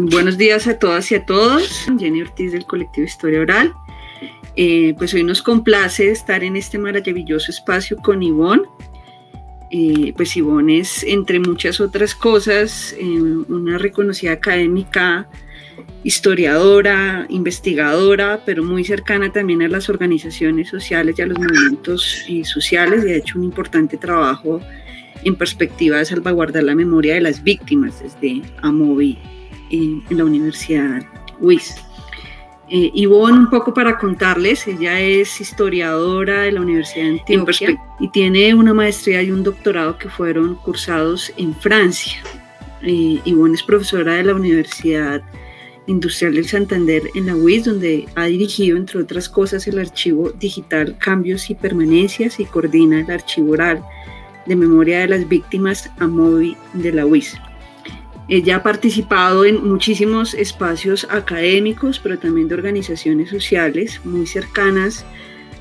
Buenos días a todas y a todos. Jenny Ortiz del colectivo Historia Oral. Pues hoy nos complace estar en este maravilloso espacio con Ivonne. Pues Ivonne es, entre muchas otras cosas, una reconocida académica, historiadora, investigadora, pero muy cercana también a las organizaciones sociales y a los movimientos sociales, y ha hecho un importante trabajo en perspectiva de salvaguardar la memoria de las víctimas desde AMOVI en la Universidad UIS. Ivonne, un poco para contarles, ella es historiadora de la Universidad de Antioquia y tiene una maestría y un doctorado que fueron cursados en Francia. Ivonne es profesora de la Universidad Industrial del Santander en la UIS, donde ha dirigido, entre otras cosas, el archivo digital Cambios y Permanencias y coordina el archivo oral de memoria de las víctimas AMOVI de la UIS. Ella ha participado en muchísimos espacios académicos, pero también de organizaciones sociales muy cercanas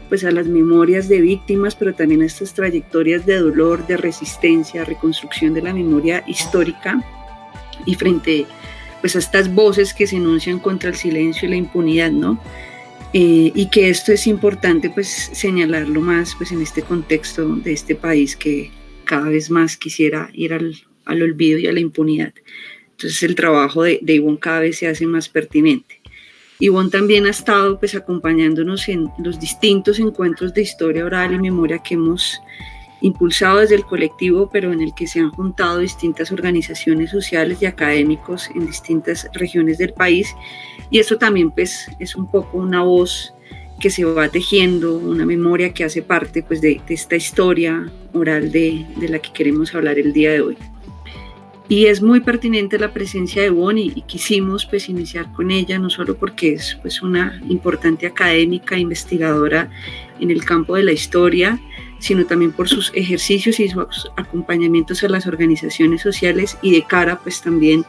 pues, a las memorias de víctimas, pero también a estas trayectorias de dolor, de resistencia, reconstrucción de la memoria histórica y frente pues, a estas voces que se enuncian contra el silencio y la impunidad, ¿no? Y que esto es importante pues, señalarlo más pues, en este contexto de este país que cada vez más quisiera ir al olvido y a la impunidad. Entonces el trabajo de Ivonne cada vez se hace más pertinente. Ivonne también ha estado pues, acompañándonos en los distintos encuentros de historia oral y memoria que hemos impulsado desde el colectivo, pero en el que se han juntado distintas organizaciones sociales y académicos en distintas regiones del país, y eso también pues, es un poco una voz que se va tejiendo, una memoria que hace parte pues, de esta historia oral de la que queremos hablar el día de hoy. Y es muy pertinente la presencia de Ivonne y quisimos pues, iniciar con ella, no solo porque es pues, una importante académica, investigadora en el campo de la historia, sino también por sus ejercicios y sus acompañamientos a las organizaciones sociales y de cara pues, también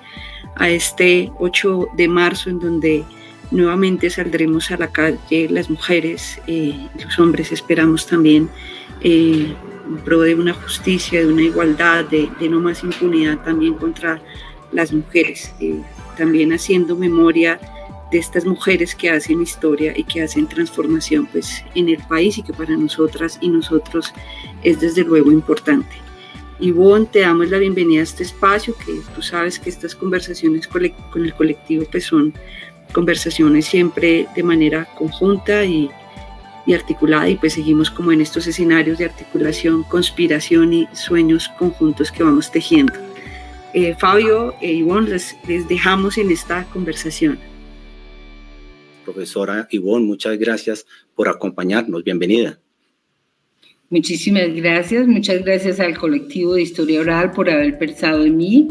a este 8 de marzo en donde nuevamente saldremos a la calle las mujeres, los hombres esperamos también en pro de una justicia, de una igualdad, de no más impunidad también contra las mujeres, también haciendo memoria de estas mujeres que hacen historia y que hacen transformación pues, en el país y que para nosotras y nosotros es desde luego importante. Ivonne, te damos la bienvenida a este espacio, que tú sabes que estas conversaciones con el colectivo pues, son conversaciones siempre de manera conjunta y articulada, y pues seguimos como en estos escenarios de articulación, conspiración y sueños conjuntos que vamos tejiendo. Fabio e Ivonne, les dejamos en esta conversación. Profesora Ivonne, muchas gracias por acompañarnos, bienvenida. Muchísimas gracias, muchas gracias al colectivo de Historia Oral por haber pensado en mí.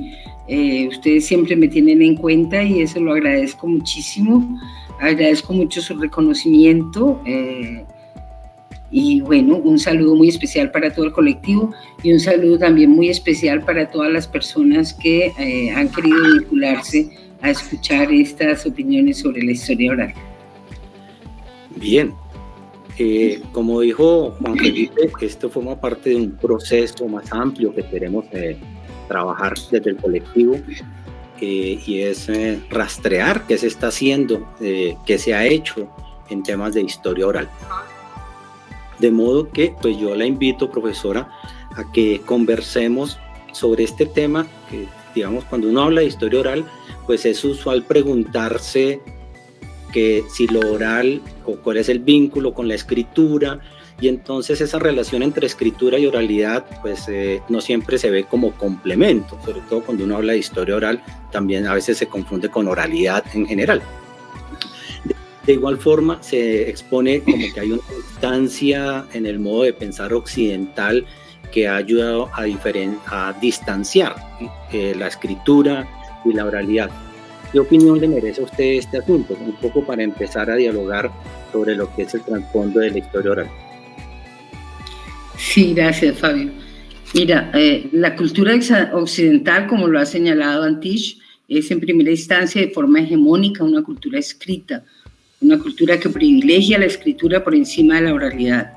Ustedes siempre me tienen en cuenta y eso lo agradezco muchísimo. Agradezco mucho su reconocimiento y bueno, un saludo muy especial para todo el colectivo y un saludo también muy especial para todas las personas que han querido vincularse a escuchar estas opiniones sobre la historia oral. Bien, como dijo Juan Felipe, esto forma parte de un proceso más amplio que queremos trabajar desde el colectivo. Y es rastrear qué se está haciendo, qué se ha hecho en temas de historia oral. De modo que pues yo la invito, profesora, a que conversemos sobre este tema, que digamos cuando uno habla de historia oral, pues es usual preguntarse que si lo oral o cuál es el vínculo con la escritura, y entonces esa relación entre escritura y oralidad pues no siempre se ve como complemento, sobre todo cuando uno habla de historia oral también a veces se confunde con oralidad en general. De igual forma se expone como que hay una distancia en el modo de pensar occidental que ha ayudado a distanciar la escritura y la oralidad. ¿Qué opinión le merece a usted este asunto? Un poco para empezar a dialogar sobre lo que es el trasfondo de la historia oral. Sí, gracias, Fabio. Mira, la cultura occidental, como lo ha señalado Antich, es en primera instancia de forma hegemónica una cultura escrita, una cultura que privilegia la escritura por encima de la oralidad.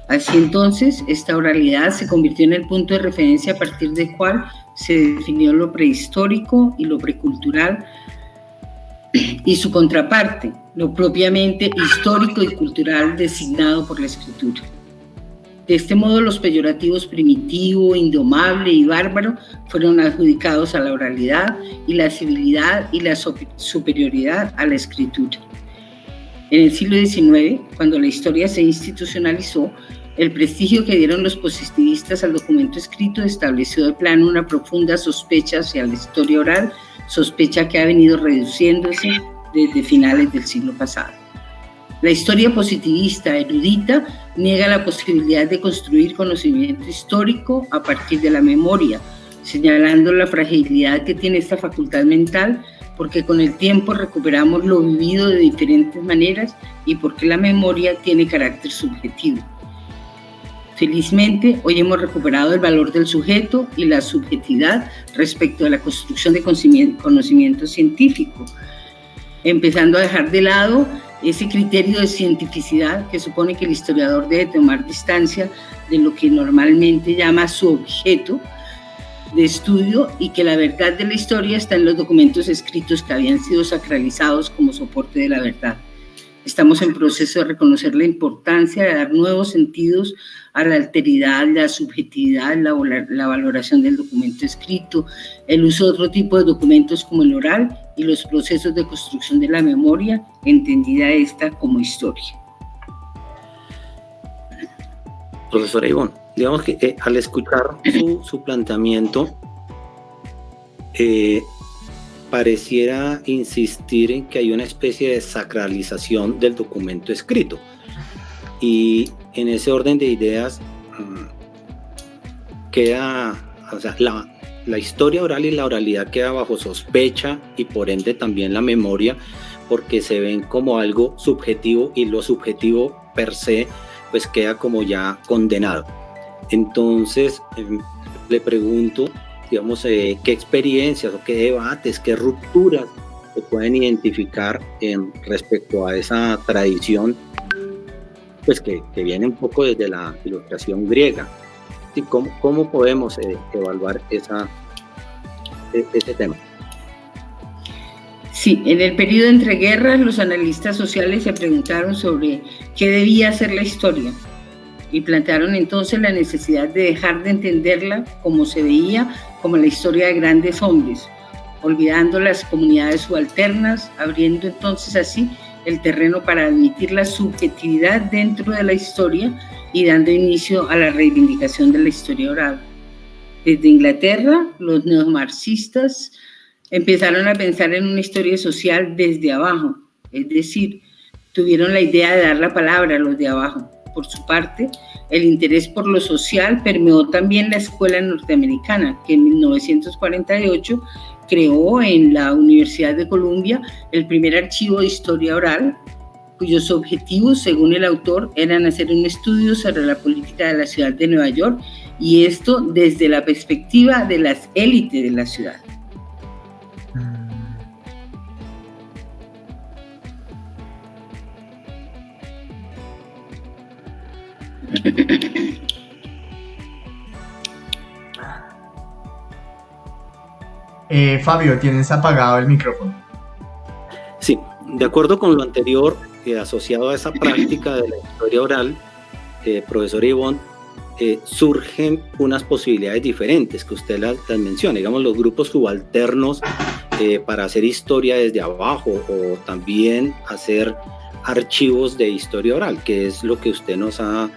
Así entonces, esta oralidad se convirtió en el punto de referencia a partir del cual se definió lo prehistórico y lo precultural y su contraparte, lo propiamente histórico y cultural designado por la escritura. De este modo, los peyorativos primitivo, indomable y bárbaro fueron adjudicados a la oralidad y la civilidad y la superioridad a la escritura. En el siglo XIX, cuando la historia se institucionalizó, el prestigio que dieron los positivistas al documento escrito estableció de plano una profunda sospecha hacia la historia oral, sospecha que ha venido reduciéndose desde finales del siglo pasado. La historia positivista erudita niega la posibilidad de construir conocimiento histórico a partir de la memoria, señalando la fragilidad que tiene esta facultad mental, porque con el tiempo recuperamos lo vivido de diferentes maneras y porque la memoria tiene carácter subjetivo. Felizmente, hoy hemos recuperado el valor del sujeto y la subjetividad respecto a la construcción de conocimiento científico, empezando a dejar de lado ese criterio de cientificidad que supone que el historiador debe tomar distancia de lo que normalmente llama su objeto de estudio y que la verdad de la historia está en los documentos escritos que habían sido sacralizados como soporte de la verdad. Estamos en proceso de reconocer la importancia de dar nuevos sentidos a la alteridad, la subjetividad, la valoración del documento escrito, el uso de otro tipo de documentos como el oral y los procesos de construcción de la memoria, entendida esta como historia. Profesora Ivonne, digamos que al escuchar su planteamiento, pareciera insistir en que hay una especie de sacralización del documento escrito. Y en ese orden de ideas queda, o sea, la historia oral y la oralidad queda bajo sospecha y por ende también la memoria, porque se ven como algo subjetivo y lo subjetivo per se pues queda como ya condenado. Entonces le pregunto, digamos, qué experiencias o qué debates, qué rupturas se pueden identificar respecto a esa tradición, pues que viene un poco desde la Ilustración griega. ¿Y cómo podemos evaluar ese tema? Sí, en el periodo entre guerras, los analistas sociales se preguntaron sobre qué debía ser la historia y plantearon entonces la necesidad de dejar de entenderla como se veía, como la historia de grandes hombres, olvidando las comunidades subalternas, abriendo entonces así el terreno para admitir la subjetividad dentro de la historia y dando inicio a la reivindicación de la historia oral. Desde Inglaterra, los neomarxistas empezaron a pensar en una historia social desde abajo, es decir, tuvieron la idea de dar la palabra a los de abajo. Por su parte, el interés por lo social permeó también la escuela norteamericana, que en 1948 creó en la Universidad de Columbia el primer archivo de historia oral, cuyos objetivos, según el autor, eran hacer un estudio sobre la política de la ciudad de Nueva York, y esto desde la perspectiva de las élites de la ciudad. Fabio, tienes apagado el micrófono. Sí, de acuerdo con lo anterior, asociado a esa práctica de la historia oral, profesor Ivonne, surgen unas posibilidades diferentes que usted las menciona, digamos los grupos subalternos para hacer historia desde abajo o también hacer archivos de historia oral, que es lo que usted nos ha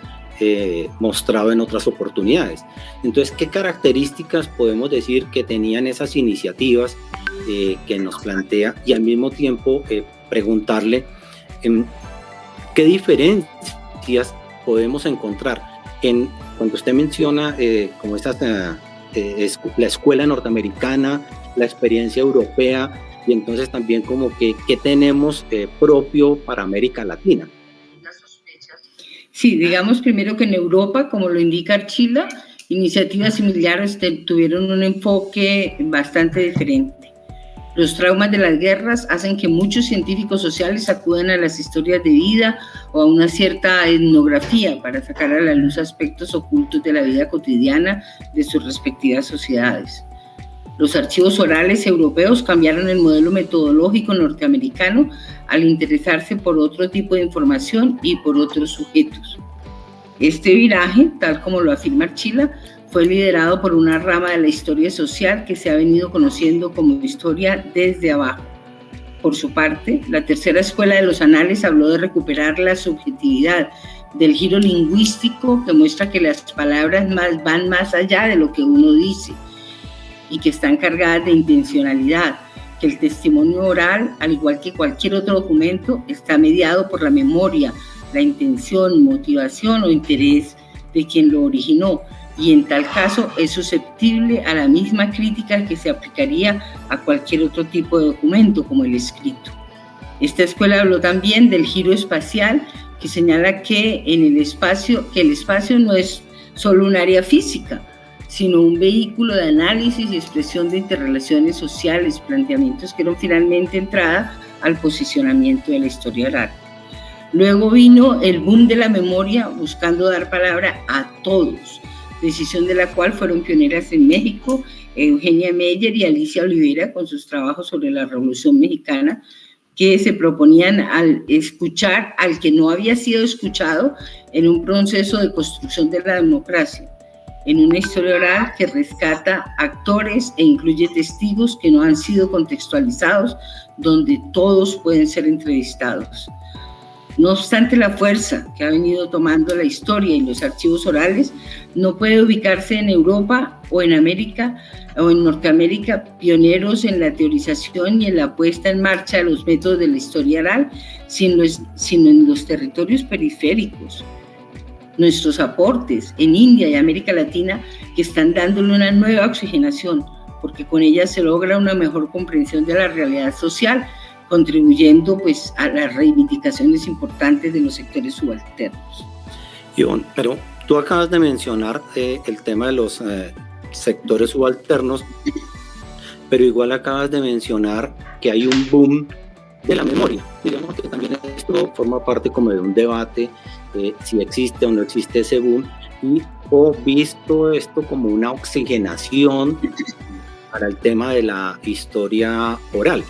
mostrado en otras oportunidades. Entonces, ¿qué características podemos decir que tenían esas iniciativas que nos plantea? Y al mismo tiempo preguntarle qué diferencias podemos encontrar cuando usted menciona como la escuela norteamericana, la experiencia europea, y entonces también como que qué tenemos propio para América Latina. Sí, digamos primero que en Europa, como lo indica Archila, iniciativas similares tuvieron un enfoque bastante diferente. Los traumas de las guerras hacen que muchos científicos sociales acudan a las historias de vida o a una cierta etnografía para sacar a la luz aspectos ocultos de la vida cotidiana de sus respectivas sociedades. Los archivos orales europeos cambiaron el modelo metodológico norteamericano al interesarse por otro tipo de información y por otros sujetos. Este viraje, tal como lo afirma Archila, fue liderado por una rama de la historia social que se ha venido conociendo como historia desde abajo. Por su parte, la tercera escuela de los anales habló de recuperar la subjetividad, del giro lingüístico que muestra que las palabras van más allá de lo que uno dice y que están cargadas de intencionalidad, que el testimonio oral, al igual que cualquier otro documento, está mediado por la memoria, la intención, motivación o interés de quien lo originó, y en tal caso es susceptible a la misma crítica que se aplicaría a cualquier otro tipo de documento, como el escrito. Esta escuela habló también del giro espacial, que señala que el espacio no es solo un área física, sino un vehículo de análisis y expresión de interrelaciones sociales, planteamientos que dieron finalmente entrada al posicionamiento de la historia oral. Luego vino el boom de la memoria, buscando dar palabra a todos, decisión de la cual fueron pioneras en México Eugenia Meyer y Alicia Olivera con sus trabajos sobre la Revolución Mexicana, que se proponían al escuchar al que no había sido escuchado en un proceso de construcción de la democracia, en una historia oral que rescata actores e incluye testigos que no han sido contextualizados, donde todos pueden ser entrevistados. No obstante, la fuerza que ha venido tomando la historia y los archivos orales no puede ubicarse en Europa o en América o en Norteamérica, pioneros en la teorización y en la puesta en marcha de los métodos de la historia oral, sino en los territorios periféricos. Nuestros aportes en India y América Latina, que están dándole una nueva oxigenación, porque con ella se logra una mejor comprensión de la realidad social, contribuyendo pues a las reivindicaciones importantes de los sectores subalternos. Ivonne, pero tú acabas de mencionar el tema de los sectores subalternos, pero igual acabas de mencionar que hay un boom de la memoria. Digamos que también esto forma parte como de un debate, si existe o no existe ese boom, y o visto esto como una oxigenación para el tema de la historia oral.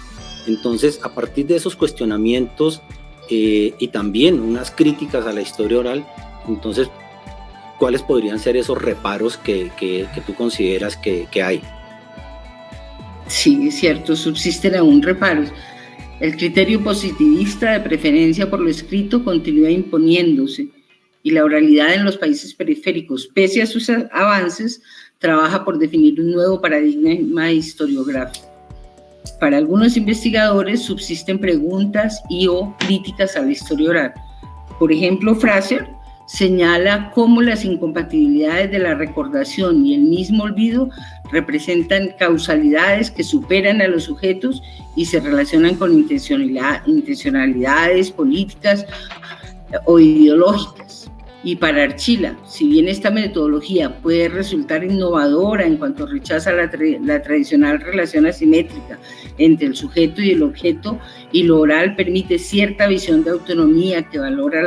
Entonces, a partir de esos cuestionamientos y también unas críticas a la historia oral, entonces, ¿cuáles podrían ser esos reparos que tú consideras que hay? Sí, es cierto, subsisten aún reparos. El criterio positivista de preferencia por lo escrito continúa imponiéndose y la oralidad en los países periféricos, pese a sus avances, trabaja por definir un nuevo paradigma historiográfico. Para algunos investigadores subsisten preguntas y o críticas a la historia oral. Por ejemplo, Fraser señala cómo las incompatibilidades de la recordación y el mismo olvido representan causalidades que superan a los sujetos y se relacionan con intencionalidades políticas o ideológicas. Y para Archila, si bien esta metodología puede resultar innovadora en cuanto rechaza la tradicional relación asimétrica entre el sujeto y el objeto, y lo oral permite cierta visión de autonomía que valora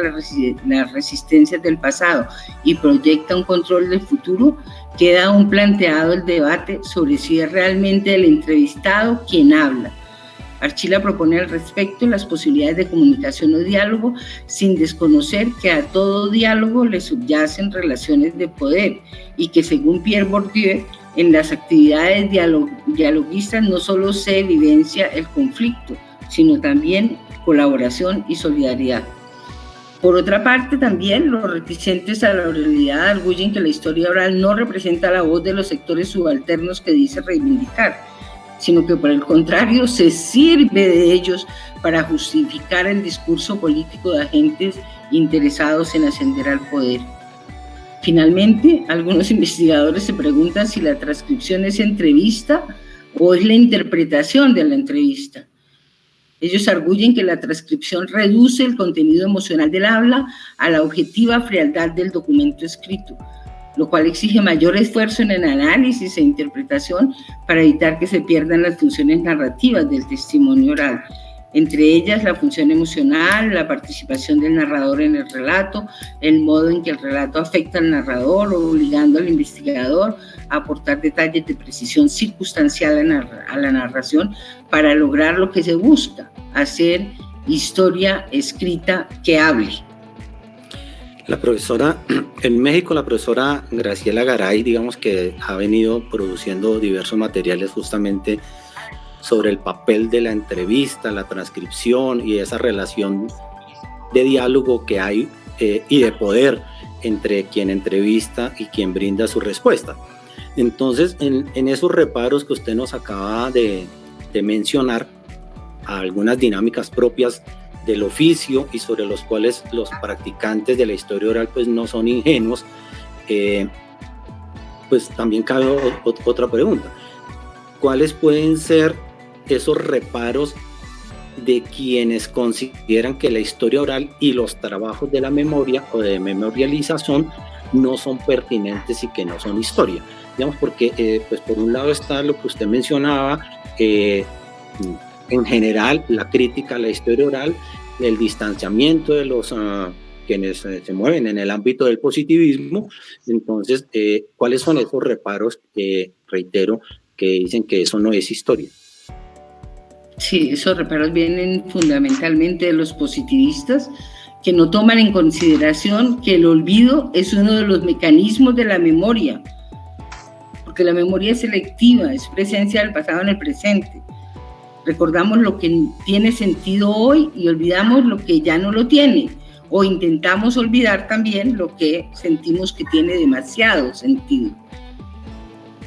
las resistencias del pasado y proyecta un control del futuro, queda aún planteado el debate sobre si es realmente el entrevistado quien habla. Archila propone al respecto las posibilidades de comunicación o diálogo sin desconocer que a todo diálogo le subyacen relaciones de poder y que, según Pierre Bourdieu, en las actividades dialoguistas no solo se vivencia el conflicto, sino también colaboración y solidaridad. Por otra parte, también los reticentes a la oralidad arguyen que la historia oral no representa la voz de los sectores subalternos que dice reivindicar, sino que por el contrario se sirve de ellos para justificar el discurso político de agentes interesados en ascender al poder. Finalmente, algunos investigadores se preguntan si la transcripción es entrevista o es la interpretación de la entrevista. Ellos arguyen que la transcripción reduce el contenido emocional del habla a la objetiva frialdad del documento escrito. lo cual exige mayor esfuerzo en el análisis e interpretación para evitar que se pierdan las funciones narrativas del testimonio oral, entre ellas la función emocional, la participación del narrador en el relato, el modo en que el relato afecta al narrador, obligando al investigador a aportar detalles de precisión circunstancial a la narración para lograr lo que se busca, hacer historia escrita que hable. En México, la profesora Graciela Garay, digamos que ha venido produciendo diversos materiales justamente sobre el papel de la entrevista, la transcripción y esa relación de diálogo que hay y de poder entre quien entrevista y quien brinda su respuesta. Entonces, en esos reparos que usted nos acaba de mencionar, algunas dinámicas propias del oficio y sobre los cuales los practicantes de la historia oral pues no son ingenuos, pues también cabe otra pregunta. ¿Cuáles pueden ser esos reparos de quienes consideran que la historia oral y los trabajos de la memoria o de memorialización no son pertinentes y que no son historia? Digamos, porque pues por un lado está lo que usted mencionaba, en general la crítica a la historia oral, el distanciamiento de los quienes se mueven en el ámbito del positivismo. Entonces, ¿cuáles son esos reparos que, reitero, que dicen que eso no es historia? Sí, esos reparos vienen fundamentalmente de los positivistas, que no toman en consideración que el olvido es uno de los mecanismos de la memoria, porque la memoria es selectiva, es presencia del pasado en el presente. Recordamos lo que tiene sentido hoy y olvidamos lo que ya no lo tiene, o intentamos olvidar también lo que sentimos que tiene demasiado sentido.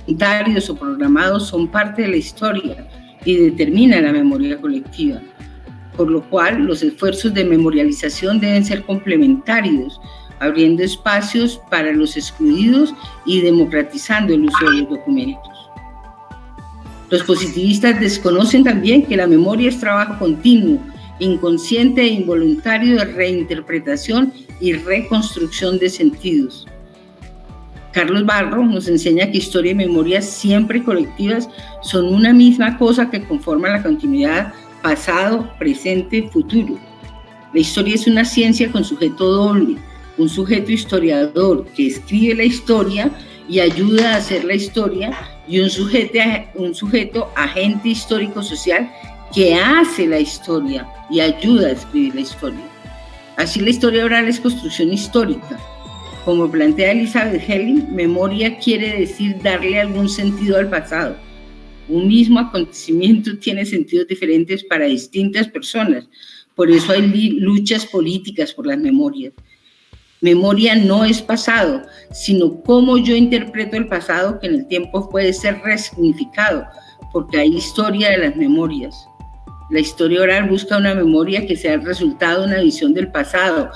Comentarios o programados son parte de la historia y determinan la memoria colectiva, por lo cual los esfuerzos de memorialización deben ser complementarios, abriendo espacios para los excluidos y democratizando el uso de los documentos. Los positivistas desconocen también que la memoria es trabajo continuo, inconsciente e involuntario de reinterpretación y reconstrucción de sentidos. Carlos Barro nos enseña que historia y memoria siempre colectivas son una misma cosa que conforman la continuidad pasado, presente, futuro. La historia es una ciencia con sujeto doble, un sujeto historiador que escribe la historia y ayuda a hacer la historia, y un sujeto agente histórico-social que hace la historia y ayuda a escribir la historia. Así la historia oral es construcción histórica. Como plantea Elizabeth Helling, memoria quiere decir darle algún sentido al pasado. Un mismo acontecimiento tiene sentidos diferentes para distintas personas, por eso hay luchas políticas por las memorias. Memoria no es pasado, sino cómo yo interpreto el pasado, que en el tiempo puede ser resignificado, porque hay historia de las memorias. La historia oral busca una memoria que sea el resultado de una visión del pasado,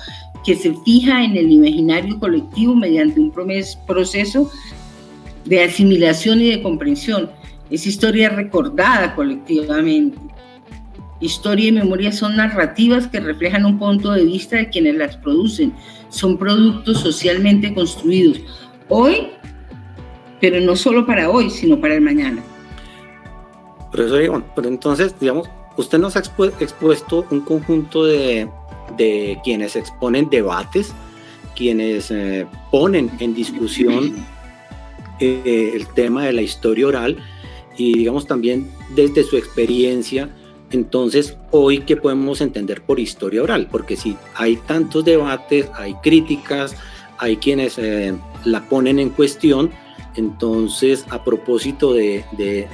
que se fija en el imaginario colectivo mediante un proceso de asimilación y de comprensión. Es historia recordada colectivamente. Historia y memoria son narrativas que reflejan un punto de vista de quienes las producen. Son productos socialmente construidos hoy, pero no solo para hoy, sino para el mañana. Profesor Iván, pero entonces, digamos, usted nos ha expuesto un conjunto de quienes exponen debates, quienes ponen en discusión el tema de la historia oral, y digamos también desde su experiencia. Entonces, hoy, ¿qué podemos entender por historia oral? Porque si hay tantos debates, hay críticas, hay quienes la ponen en cuestión. Entonces, a propósito del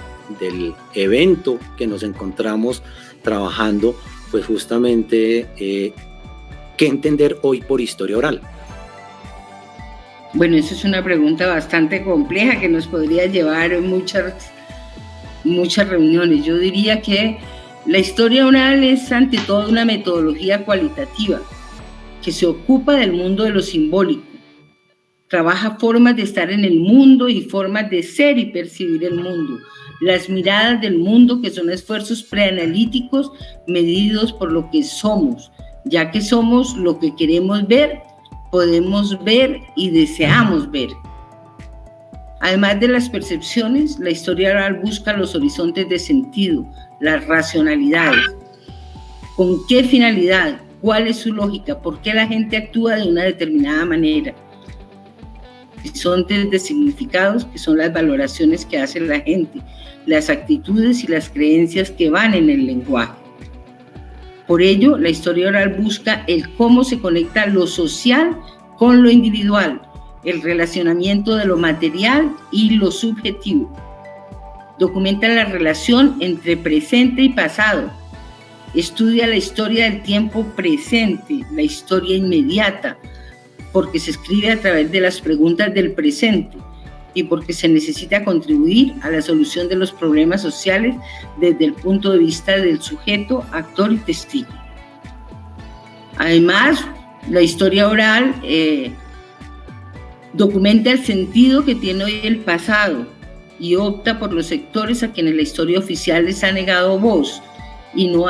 evento que nos encontramos trabajando, pues justamente, ¿qué entender hoy por historia oral? Bueno, esa es una pregunta bastante compleja que nos podría llevar muchas reuniones. Yo diría que la historia oral es ante todo una metodología cualitativa que se ocupa del mundo de lo simbólico. Trabaja formas de estar en el mundo y formas de ser y percibir el mundo. Las miradas del mundo, que son esfuerzos preanalíticos medidos por lo que somos, ya que somos lo que queremos ver, podemos ver y deseamos ver. Además de las percepciones, la historia oral busca los horizontes de sentido, las racionalidades. ¿Con qué finalidad? ¿Cuál es su lógica? ¿Por qué la gente actúa de una determinada manera? Horizontes de significados, que son las valoraciones que hace la gente, las actitudes y las creencias que van en el lenguaje. Por ello, la historia oral busca el cómo se conecta lo social con lo individual, el relacionamiento de lo material y lo subjetivo. Documenta la relación entre presente y pasado. Estudia la historia del tiempo presente, la historia inmediata, porque se escribe a través de las preguntas del presente y porque se necesita contribuir a la solución de los problemas sociales desde el punto de vista del sujeto, actor y testigo. Además, la historia oral documenta el sentido que tiene hoy el pasado y opta por los sectores a quienes la historia oficial les ha negado voz y no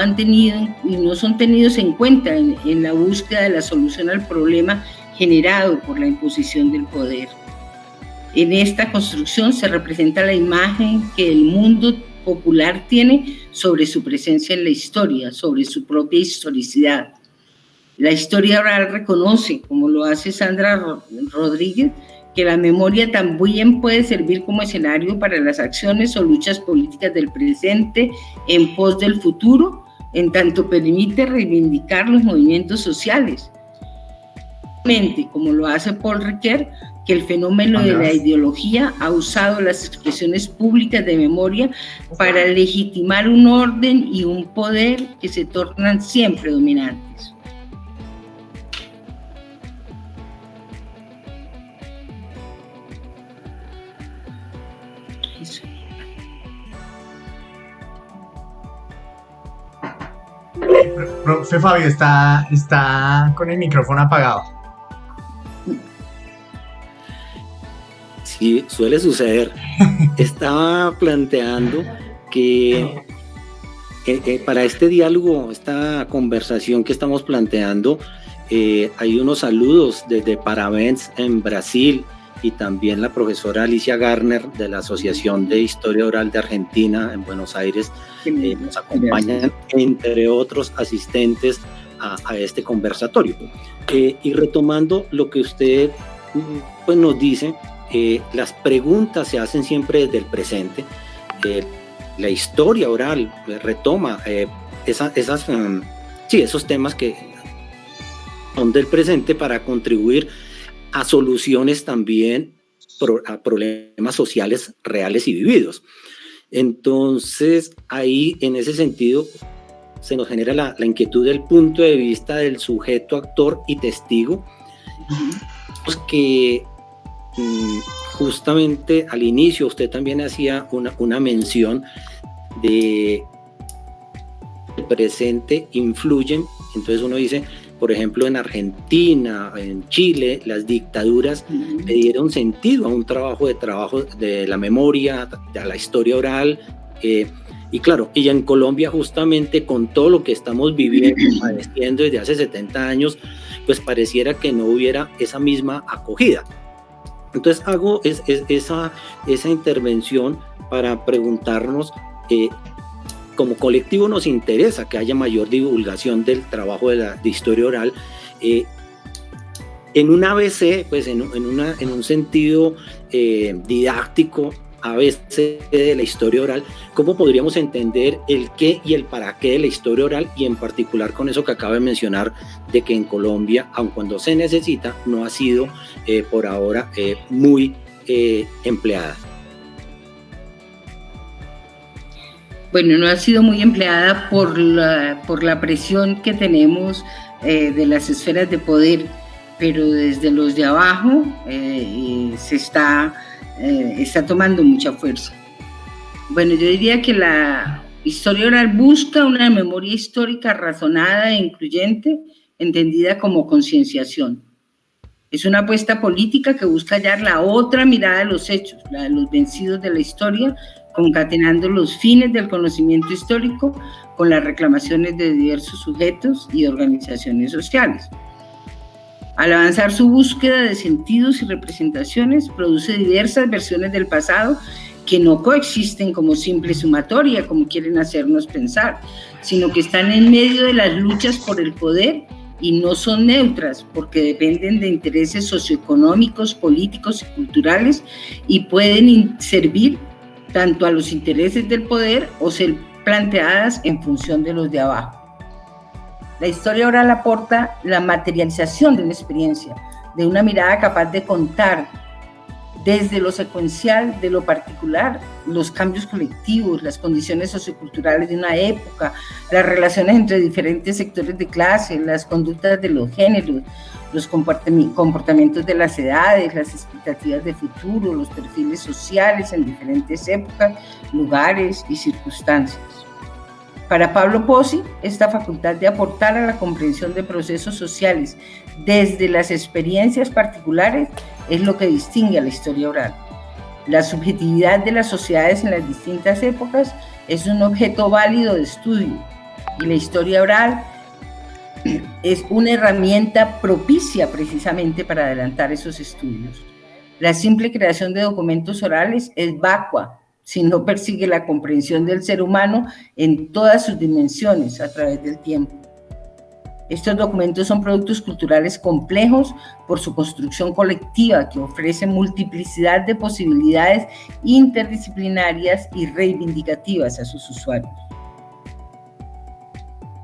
son tenidos en cuenta en la búsqueda de la solución al problema generado por la imposición del poder. En esta construcción se representa la imagen que el mundo popular tiene sobre su presencia en la historia, sobre su propia historicidad. La historia oral reconoce, como lo hace Sandra Rodríguez, que la memoria también puede servir como escenario para las acciones o luchas políticas del presente en pos del futuro, en tanto permite reivindicar los movimientos sociales. Como lo hace Paul Ricoeur, que el fenómeno de la ideología ha usado las expresiones públicas de memoria para legitimar un orden y un poder que se tornan siempre dominantes. Profe Fabio está con el micrófono apagado. Sí, suele suceder. Estaba planteando que para este diálogo, esta conversación que estamos planteando, hay unos saludos desde Parabéns en Brasil y también la profesora Alicia Garner de la Asociación de Historia Oral de Argentina en Buenos Aires nos acompañan, entre otros asistentes a este conversatorio. Y retomando lo que usted pues, nos dice, las preguntas se hacen siempre desde el presente. La historia oral retoma esos temas que son del presente para contribuir a soluciones también a problemas sociales reales y vividos. Entonces, ahí, en ese sentido, se nos genera la inquietud del punto de vista del sujeto, actor y testigo, pues que justamente al inicio usted también hacía una mención de el presente influyen. Entonces uno dice, por ejemplo, en Argentina, en Chile, las dictaduras le dieron sentido a un trabajo de la memoria, de la historia oral, y claro, y en Colombia justamente con todo lo que estamos viviendo, padeciendo desde hace 70 años, pues pareciera que no hubiera esa misma acogida. Entonces hago esa intervención para preguntarnos, como colectivo nos interesa que haya mayor divulgación del trabajo de historia oral, en un ABC, pues en un sentido didáctico, ABC de la historia oral, ¿cómo podríamos entender el qué y el para qué de la historia oral? Y en particular con eso que acaba de mencionar, de que en Colombia, aun cuando se necesita, no ha sido por ahora muy empleada. Bueno, no ha sido muy empleada por la presión que tenemos de las esferas de poder, pero desde los de abajo se está tomando mucha fuerza. Bueno, yo diría que la historia oral busca una memoria histórica razonada e incluyente, entendida como concienciación. Es una apuesta política que busca hallar la otra mirada de los hechos, la de los vencidos de la historia, concatenando los fines del conocimiento histórico con las reclamaciones de diversos sujetos y organizaciones sociales. Al avanzar su búsqueda de sentidos y representaciones, produce diversas versiones del pasado que no coexisten como simple sumatoria, como quieren hacernos pensar, sino que están en medio de las luchas por el poder y no son neutras, porque dependen de intereses socioeconómicos, políticos y culturales y pueden servir tanto a los intereses del poder o ser planteadas en función de los de abajo. La historia oral aporta la materialización de una experiencia, de una mirada capaz de contar desde lo secuencial, de lo particular, los cambios colectivos, las condiciones socioculturales de una época, las relaciones entre diferentes sectores de clase, las conductas de los géneros, los comportamientos de las edades, las expectativas de futuro, los perfiles sociales en diferentes épocas, lugares y circunstancias. Para Pablo Pozzi, esta facultad de aportar a la comprensión de procesos sociales desde las experiencias particulares es lo que distingue a la historia oral. La subjetividad de las sociedades en las distintas épocas es un objeto válido de estudio y la historia oral es una herramienta propicia precisamente para adelantar esos estudios. La simple creación de documentos orales es vacua si no persigue la comprensión del ser humano en todas sus dimensiones a través del tiempo. Estos documentos son productos culturales complejos por su construcción colectiva que ofrece multiplicidad de posibilidades interdisciplinarias y reivindicativas a sus usuarios.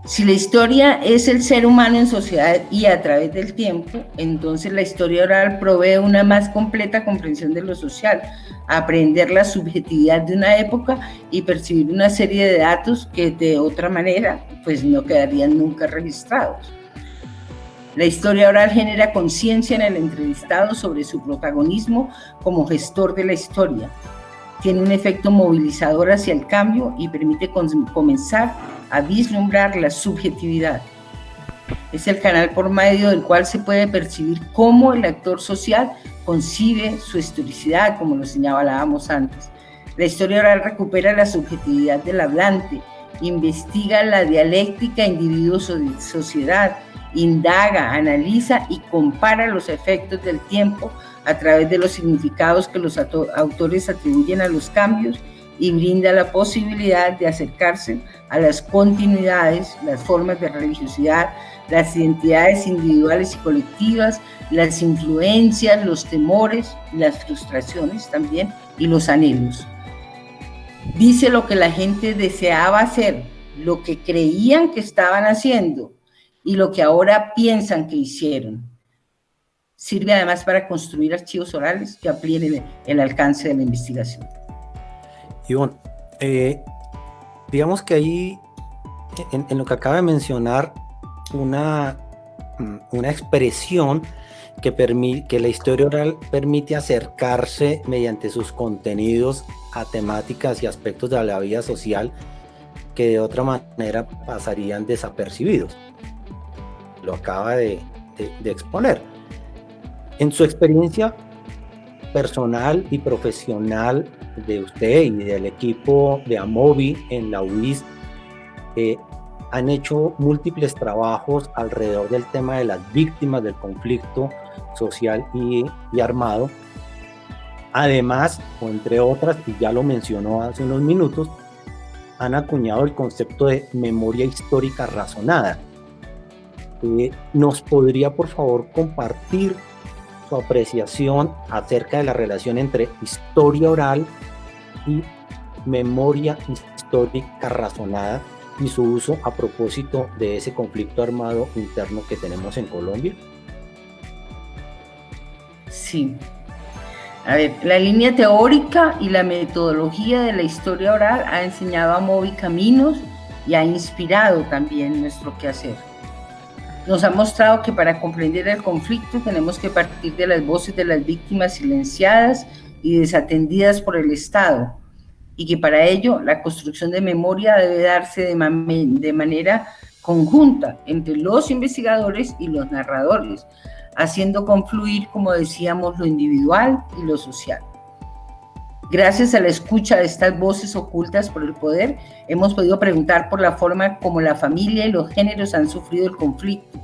Si la historia es el ser humano en sociedad y a través del tiempo, entonces la historia oral provee una más completa comprensión de lo social, aprender la subjetividad de una época y percibir una serie de datos que de otra manera pues no quedarían nunca registrados. La historia oral genera conciencia en el entrevistado sobre su protagonismo como gestor de la historia. Tiene un efecto movilizador hacia el cambio y permite comenzar a vislumbrar la subjetividad. Es el canal por medio del cual se puede percibir cómo el actor social concibe su historicidad, como lo señalábamos antes. La historia oral recupera la subjetividad del hablante, investiga la dialéctica individuo-sociedad, indaga, analiza y compara los efectos del tiempo a través de los significados que los autores atribuyen a los cambios y brinda la posibilidad de acercarse a las continuidades, las formas de religiosidad, las identidades individuales y colectivas, las influencias, los temores, las frustraciones también y los anhelos. Dice lo que la gente deseaba hacer, lo que creían que estaban haciendo y lo que ahora piensan que hicieron. Sirve además para construir archivos orales que amplíen el alcance de la investigación. Ivonne, digamos que ahí, en lo que acaba de mencionar, una expresión que la historia oral permite acercarse mediante sus contenidos a temáticas y aspectos de la vida social que de otra manera pasarían desapercibidos. Lo acaba de exponer. En su experiencia personal y profesional de usted y del equipo de Amovi en la UIS, han hecho múltiples trabajos alrededor del tema de las víctimas del conflicto social y armado. Además, o entre otras, y ya lo mencionó hace unos minutos, han acuñado el concepto de memoria histórica razonada. ¿Nos podría, por favor, compartir su apreciación acerca de la relación entre historia oral y memoria histórica razonada y su uso a propósito de ese conflicto armado interno que tenemos en Colombia? Sí. A ver, la línea teórica y la metodología de la historia oral ha enseñado a Amovi caminos y ha inspirado también nuestro quehacer. Nos ha mostrado que para comprender el conflicto tenemos que partir de las voces de las víctimas silenciadas y desatendidas por el Estado, y que para ello la construcción de memoria debe darse de manera conjunta entre los investigadores y los narradores, haciendo confluir, como decíamos, lo individual y lo social. Gracias a la escucha de estas voces ocultas por el poder, hemos podido preguntar por la forma como la familia y los géneros han sufrido el conflicto,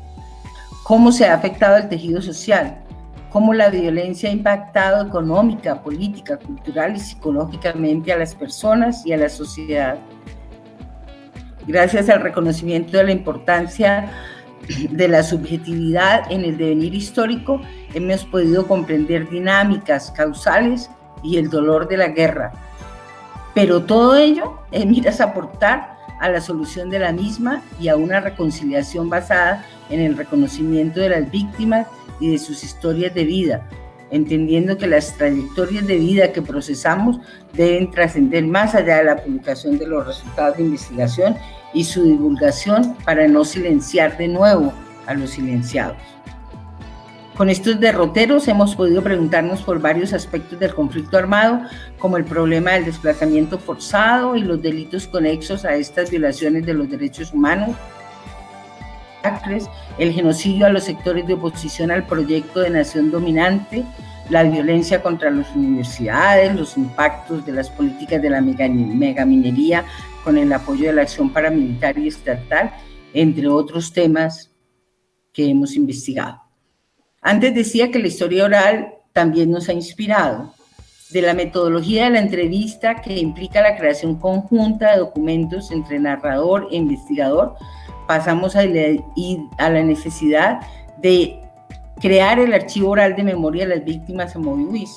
cómo se ha afectado el tejido social, cómo la violencia ha impactado económica, política, cultural y psicológicamente a las personas y a la sociedad. Gracias al reconocimiento de la importancia de la subjetividad en el devenir histórico, hemos podido comprender dinámicas causales y el dolor de la guerra. Pero todo ello en miras a aportar a la solución de la misma y a una reconciliación basada en el reconocimiento de las víctimas y de sus historias de vida, entendiendo que las trayectorias de vida que procesamos deben trascender más allá de la publicación de los resultados de investigación y su divulgación para no silenciar de nuevo a los silenciados. Con estos derroteros hemos podido preguntarnos por varios aspectos del conflicto armado, como el problema del desplazamiento forzado y los delitos conexos a estas violaciones de los derechos humanos, el genocidio a los sectores de oposición al proyecto de nación dominante, la violencia contra las universidades, los impactos de las políticas de la megaminería con el apoyo de la acción paramilitar y estatal, entre otros temas que hemos investigado. Antes decía que la historia oral también nos ha inspirado. De la metodología de la entrevista, que implica la creación conjunta de documentos entre narrador e investigador, pasamos a la necesidad de crear el archivo oral de memoria de las víctimas en MoviWis,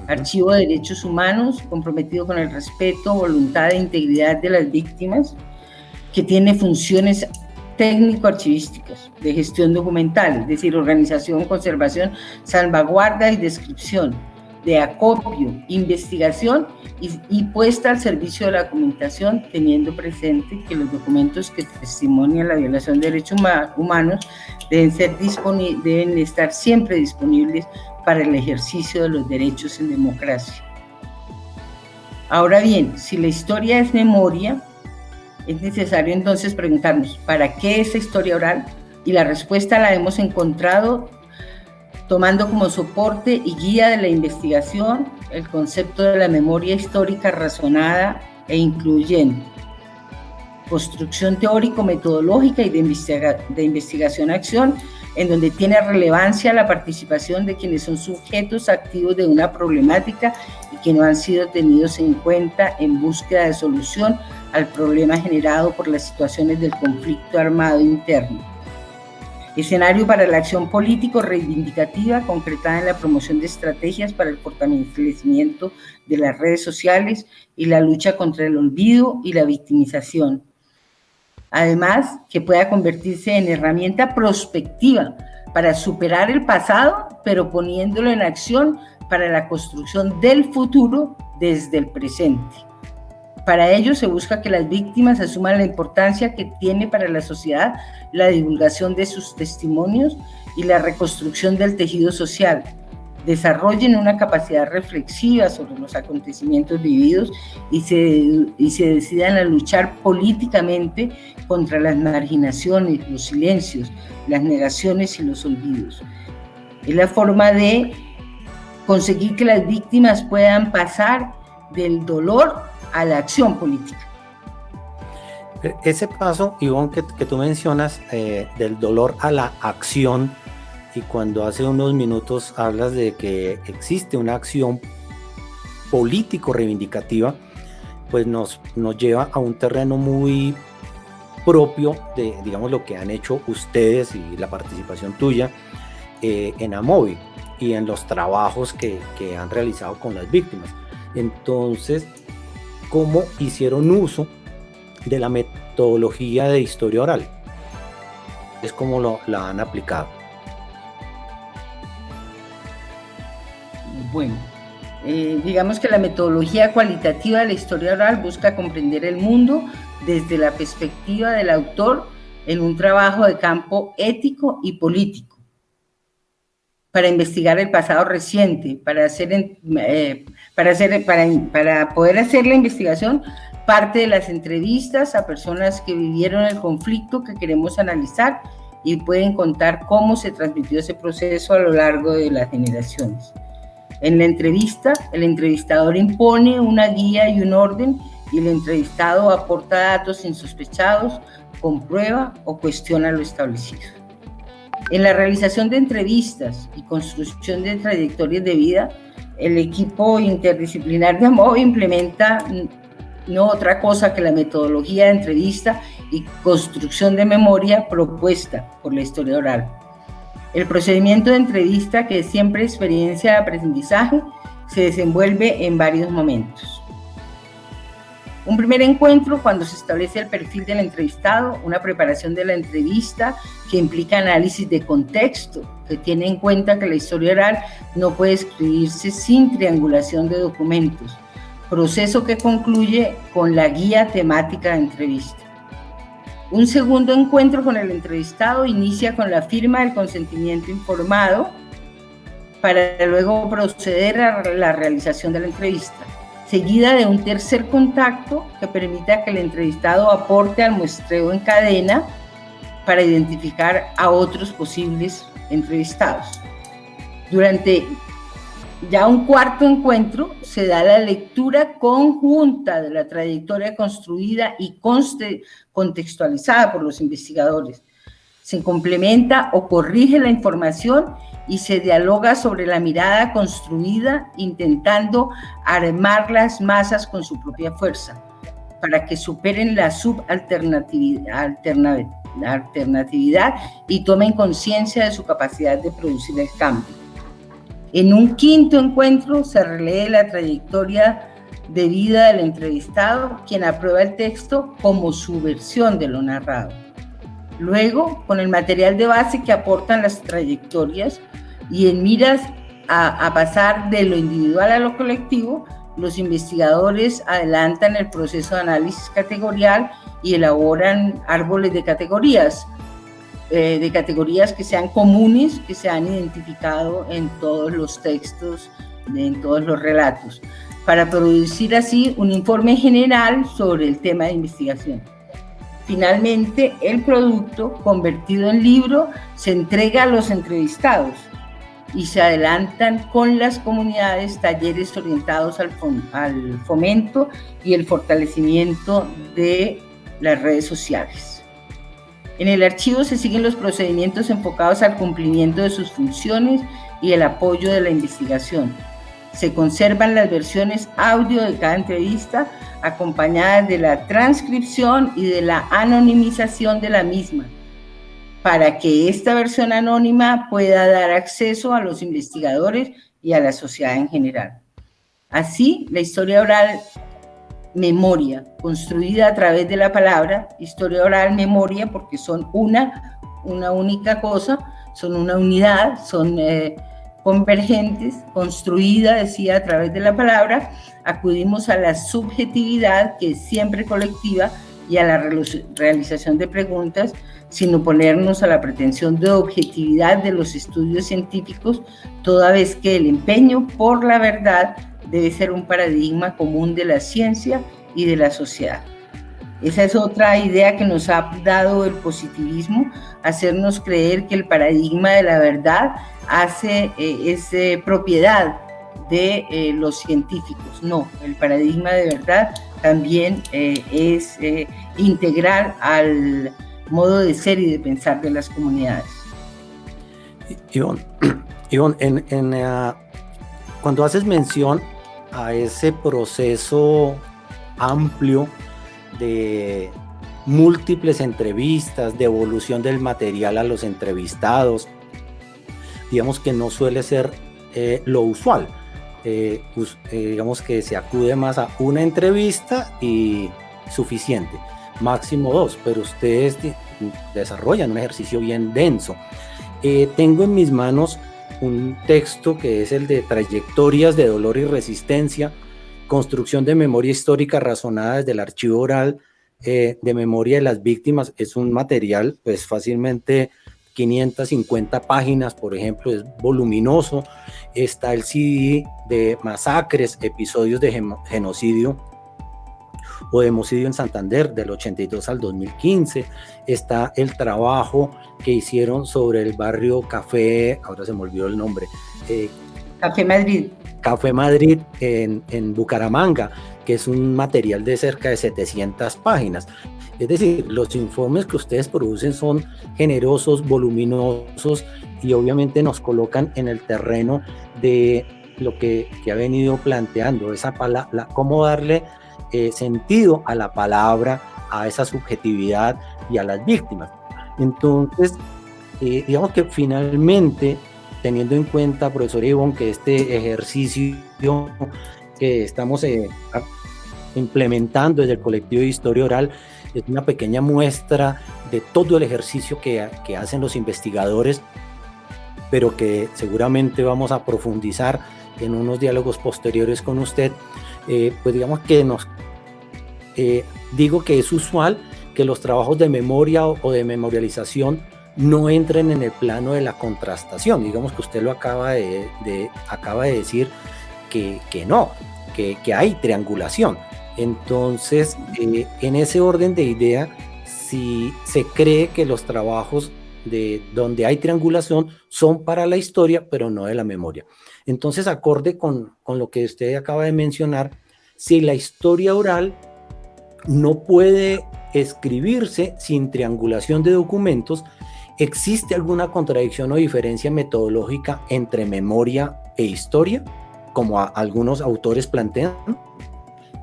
archivo de derechos humanos comprometido con el respeto, voluntad e integridad de las víctimas, que tiene funciones técnico-archivísticas de gestión documental, es decir, organización, conservación, salvaguarda y descripción, de acopio, investigación y puesta al servicio de la documentación, teniendo presente que los documentos que testimonian la violación de derechos humanos deben estar siempre disponibles para el ejercicio de los derechos en democracia. Ahora bien, si la historia es memoria, es necesario entonces preguntarnos, ¿para qué es historia oral? Y la respuesta la hemos encontrado tomando como soporte y guía de la investigación el concepto de la memoria histórica razonada e incluyente, construcción teórico-metodológica y de investigación-acción, en donde tiene relevancia la participación de quienes son sujetos activos de una problemática y que no han sido tenidos en cuenta en búsqueda de solución al problema generado por las situaciones del conflicto armado interno. Escenario para la acción político reivindicativa concretada en la promoción de estrategias para el fortalecimiento de las redes sociales y la lucha contra el olvido y la victimización. Además, que pueda convertirse en herramienta prospectiva para superar el pasado, pero poniéndolo en acción para la construcción del futuro desde el presente. Para ello se busca que las víctimas asuman la importancia que tiene para la sociedad la divulgación de sus testimonios y la reconstrucción del tejido social, desarrollen una capacidad reflexiva sobre los acontecimientos vividos y se decidan a luchar políticamente contra las marginaciones, los silencios, las negaciones y los olvidos. Es la forma de conseguir que las víctimas puedan pasar del dolor a la acción política. Ese paso, Ivonne, que tú mencionas, del dolor a la acción, y cuando hace unos minutos hablas de que existe una acción político-reivindicativa, pues nos lleva a un terreno muy propio de, digamos, lo que han hecho ustedes y la participación tuya en Amovi y en los trabajos que han realizado con las víctimas. Entonces, ¿cómo hicieron uso de la metodología de historia oral? Es como la han aplicado. Bueno, digamos que la metodología cualitativa de la historia oral busca comprender el mundo desde la perspectiva del autor en un trabajo de campo ético y político, para investigar el pasado reciente, para poder hacer la investigación, parte de las entrevistas a personas que vivieron el conflicto que queremos analizar y pueden contar cómo se transmitió ese proceso a lo largo de las generaciones. En la entrevista, el entrevistador impone una guía y un orden y el entrevistado aporta datos insospechados, comprueba o cuestiona lo establecido. En la realización de entrevistas y construcción de trayectorias de vida, el equipo interdisciplinar de AMOVE implementa no otra cosa que la metodología de entrevista y construcción de memoria propuesta por la historia oral. El procedimiento de entrevista, que es siempre experiencia de aprendizaje, se desenvuelve en varios momentos. Un primer encuentro, cuando se establece el perfil del entrevistado, una preparación de la entrevista que implica análisis de contexto, que tiene en cuenta que la historia oral no puede escribirse sin triangulación de documentos, proceso que concluye con la guía temática de entrevista. Un segundo encuentro con el entrevistado inicia con la firma del consentimiento informado para luego proceder a la realización de la entrevista, seguida de un tercer contacto que permita que el entrevistado aporte al muestreo en cadena para identificar a otros posibles entrevistados. Durante ya un cuarto encuentro se da la lectura conjunta de la trayectoria construida y contextualizada por los investigadores. Se complementa o corrige la información y se dialoga sobre la mirada construida, intentando armar las masas con su propia fuerza, para que superen la alternatividad y tomen conciencia de su capacidad de producir el cambio. En un quinto encuentro se relee la trayectoria de vida del entrevistado, quien aprueba el texto como su versión de lo narrado. Luego, con el material de base que aportan las trayectorias y en miras a pasar de lo individual a lo colectivo, los investigadores adelantan el proceso de análisis categorial y elaboran árboles de categorías que sean comunes, que se han identificado en todos los textos, en todos los relatos, para producir así un informe general sobre el tema de investigación. Finalmente, el producto, convertido en libro, se entrega a los entrevistados y se adelantan con las comunidades talleres orientados al fomento y el fortalecimiento de las redes sociales. En el archivo se siguen los procedimientos enfocados al cumplimiento de sus funciones y el apoyo de la investigación. Se conservan las versiones audio de cada entrevista, acompañadas de la transcripción y de la anonimización de la misma, para que esta versión anónima pueda dar acceso a los investigadores y a la sociedad en general. Así, la historia oral memoria, construida a través de la palabra, historia oral memoria, porque son una única cosa, son una unidad, son convergentes, construida, decía, a través de la palabra, acudimos a la subjetividad, que es siempre colectiva, y a la realización de preguntas, sin oponernos a la pretensión de objetividad de los estudios científicos, toda vez que el empeño por la verdad debe ser un paradigma común de la ciencia y de la sociedad. Esa es otra idea que nos ha dado el positivismo, hacernos creer que el paradigma de la verdad es propiedad de los científicos. No, el paradigma de verdad también es integral al modo de ser y de pensar de las comunidades. Ivonne, cuando haces mención a ese proceso amplio de múltiples entrevistas, de evolución del material a los entrevistados, digamos que no suele ser lo usual. Digamos que se acude más a una entrevista y suficiente, máximo 2, pero ustedes desarrollan un ejercicio bien denso. Tengo en mis manos un texto que es el de Trayectorias de Dolor y Resistencia, construcción de memoria histórica razonada desde el archivo oral de memoria de las víctimas. Es un material pues fácilmente 550 páginas, por ejemplo, es voluminoso. Está el CD de masacres, episodios de genocidio o de homicidio en Santander del 82 al 2015. Está el trabajo que hicieron sobre el barrio Café, ahora se me olvidó el nombre. Café Madrid. Café Madrid en Bucaramanga. que es un material de cerca de 700 páginas. Es decir, los informes que ustedes producen son generosos, voluminosos y obviamente nos colocan en el terreno de lo que ha venido planteando, cómo darle sentido a la palabra, a esa subjetividad y a las víctimas. Entonces, digamos que finalmente, teniendo en cuenta, profesor Ivonne, que este ejercicio que estamos implementando desde el colectivo de Historia Oral es una pequeña muestra de todo el ejercicio que hacen los investigadores, pero que seguramente vamos a profundizar en unos diálogos posteriores con usted. Pues digamos que digo que es usual que los trabajos de memoria o de memorialización no entren en el plano de la contrastación. Digamos que usted lo acaba de decir que no, que hay triangulación. Entonces, en ese orden de idea, si se cree que los trabajos de donde hay triangulación son para la historia, pero no de la memoria. Entonces, acorde con lo que usted acaba de mencionar, si la historia oral no puede escribirse sin triangulación de documentos, ¿existe alguna contradicción o diferencia metodológica entre memoria e historia, como algunos autores plantean?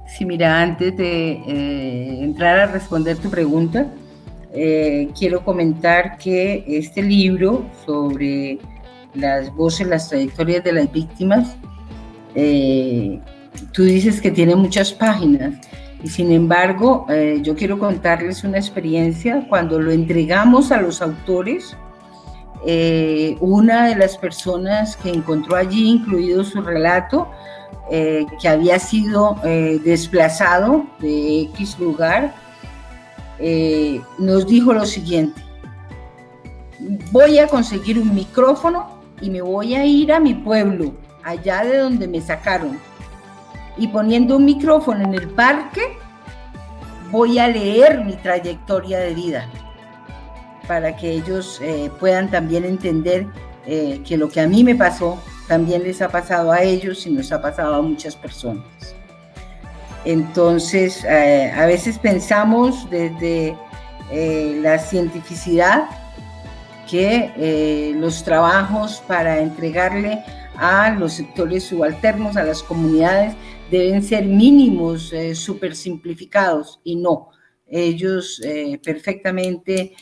Sí, mira, antes de entrar a responder tu pregunta, quiero comentar que este libro sobre las voces, las trayectorias de las víctimas, tú dices que tiene muchas páginas, y sin embargo, yo quiero contarles una experiencia. Cuando lo entregamos a los autores, una de las personas que encontró allí, incluido su relato, que había sido desplazado de X lugar, nos dijo lo siguiente: voy a conseguir un micrófono y me voy a ir a mi pueblo, allá de donde me sacaron, y poniendo un micrófono en el parque voy a leer mi trayectoria de vida para que ellos puedan también entender que lo que a mí me pasó también les ha pasado a ellos y nos ha pasado a muchas personas. Entonces, a veces pensamos desde la cientificidad que los trabajos para entregarle a los sectores subalternos, a las comunidades, deben ser mínimos, súper simplificados, y no. Ellos perfectamente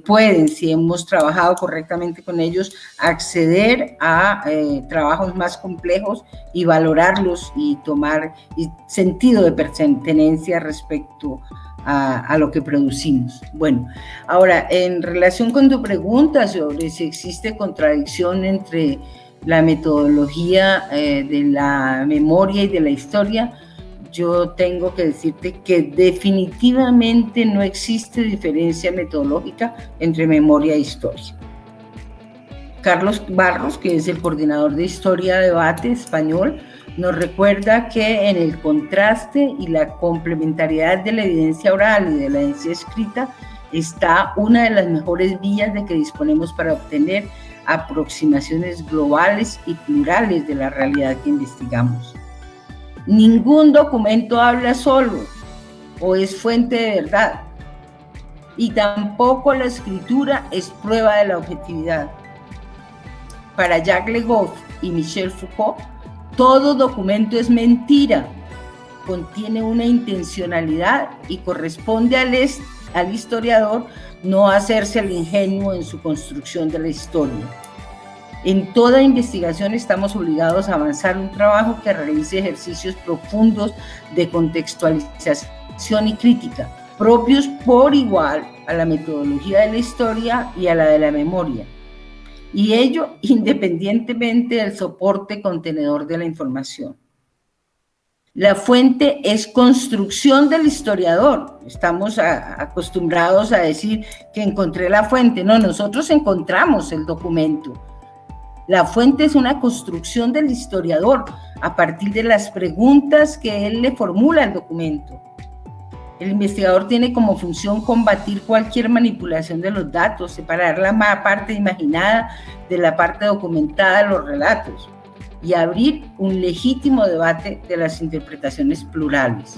pueden, si hemos trabajado correctamente con ellos, acceder a trabajos más complejos y valorarlos y tomar sentido de pertenencia respecto a lo que producimos. Bueno, ahora, en relación con tu pregunta sobre si existe contradicción entre la metodología de la memoria y de la historia, yo tengo que decirte que definitivamente no existe diferencia metodológica entre memoria e historia. Carlos Barros, que es el coordinador de Historia Debate Español, nos recuerda que en el contraste y la complementariedad de la evidencia oral y de la evidencia escrita está una de las mejores vías de que disponemos para obtener aproximaciones globales y plurales de la realidad que investigamos. Ningún documento habla solo o es fuente de verdad, y tampoco la escritura es prueba de la objetividad. Para Jacques Le Goff y Michel Foucault, todo documento es mentira, contiene una intencionalidad y corresponde al historiador no hacerse el ingenuo en su construcción de la historia. En toda investigación estamos obligados a avanzar un trabajo que realice ejercicios profundos de contextualización y crítica, propios por igual a la metodología de la historia y a la de la memoria, y ello independientemente del soporte contenedor de la información. La fuente es construcción del historiador. Estamos acostumbrados a decir que encontré la fuente. No, nosotros encontramos el documento. La fuente es una construcción del historiador a partir de las preguntas que él le formula al documento. El investigador tiene como función combatir cualquier manipulación de los datos, separar la parte imaginada de la parte documentada de los relatos. y abrir un legítimo debate de las interpretaciones plurales.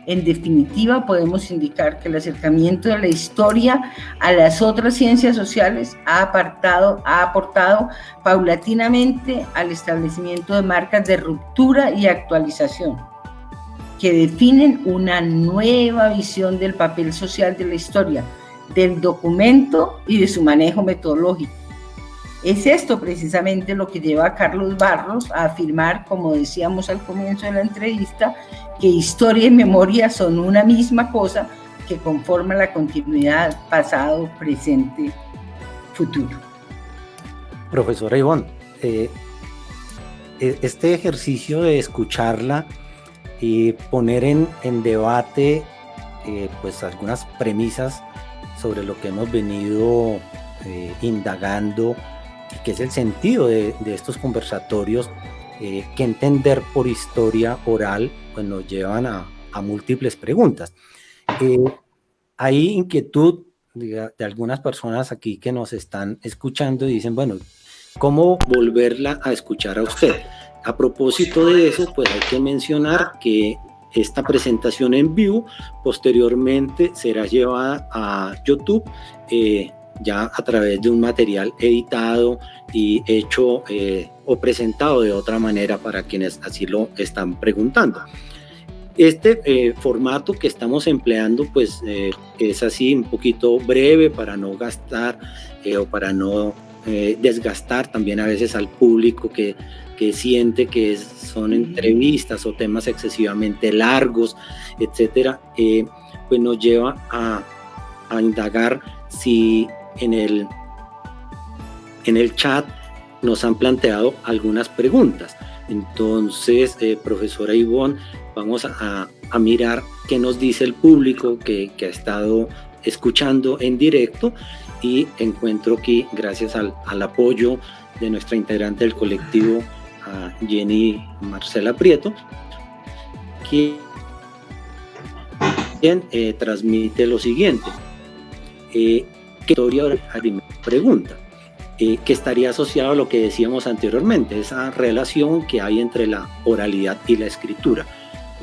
En definitiva, podemos indicar que el acercamiento de la historia a las otras ciencias sociales ha aportado paulatinamente al establecimiento de marcas de ruptura y actualización, que definen una nueva visión del papel social de la historia, del documento y de su manejo metodológico. Es esto precisamente lo que lleva a Carlos Barros a afirmar, como decíamos al comienzo de la entrevista, que historia y memoria son una misma cosa que conforma la continuidad pasado, presente, futuro. Profesora Ivonne, este ejercicio de escucharla y poner en debate pues algunas premisas sobre lo que hemos venido indagando, y que es el sentido de estos conversatorios, que entender por historia oral, pues nos llevan a múltiples preguntas. Hay inquietud de algunas personas aquí que nos están escuchando y dicen, bueno, ¿cómo volverla a escuchar a usted? A propósito de eso, pues hay que mencionar que esta presentación en vivo posteriormente será llevada a YouTube, ya a través de un material editado y hecho o presentado de otra manera para quienes así lo están preguntando. Este formato que estamos empleando pues es así un poquito breve para no gastar o para no desgastar también a veces al público que siente que son entrevistas o temas excesivamente largos, etcétera. Pues nos lleva a indagar si en el chat nos han planteado algunas preguntas. Entonces, profesora Ivonne, vamos a mirar qué nos dice el público que ha estado escuchando en directo, y encuentro aquí, gracias al apoyo de nuestra integrante del colectivo, a Jenny Marcela Prieto, quien transmite lo siguiente. ¿Qué historia oral? Pregunta, que estaría asociado a lo que decíamos anteriormente, esa relación que hay entre la oralidad y la escritura.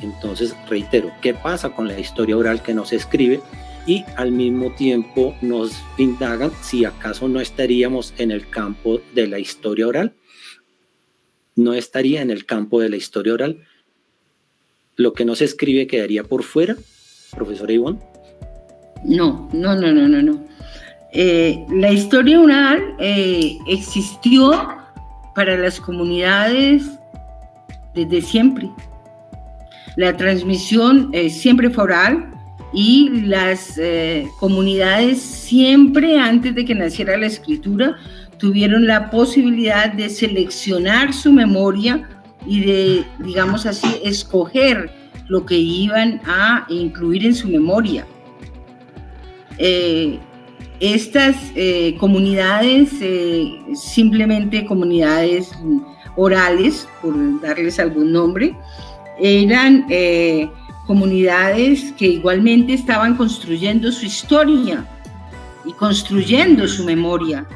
Entonces, reitero, ¿qué pasa con la historia oral que no se escribe? Y al mismo tiempo nos indagan si acaso no estaríamos en el campo de la historia oral. ¿No estaría en el campo de la historia oral? ¿Lo que no se escribe quedaría por fuera, profesora Ivonne? No. La historia oral existió para las comunidades desde siempre. La transmisión siempre fue oral, y las comunidades siempre, antes de que naciera la escritura, tuvieron la posibilidad de seleccionar su memoria y de, digamos así, escoger lo que iban a incluir en su memoria. Estas comunidades, simplemente comunidades orales, por darles algún nombre, eran comunidades que igualmente estaban construyendo su historia y construyendo su memoria.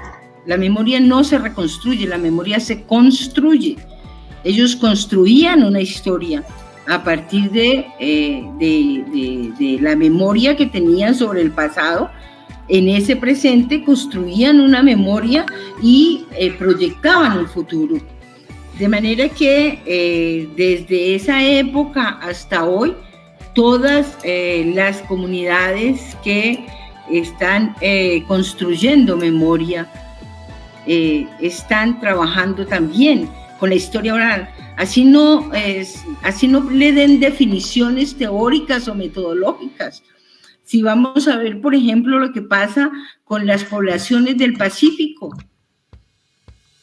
La memoria no se reconstruye, la memoria se construye. Ellos construían una historia a partir de la memoria que tenían sobre el pasado. En ese presente construían una memoria y proyectaban el futuro. De manera que desde esa época hasta hoy, todas las comunidades que están construyendo memoria están trabajando también con la historia oral. Así no le den definiciones teóricas o metodológicas. Si vamos a ver, por ejemplo, lo que pasa con las poblaciones del Pacífico,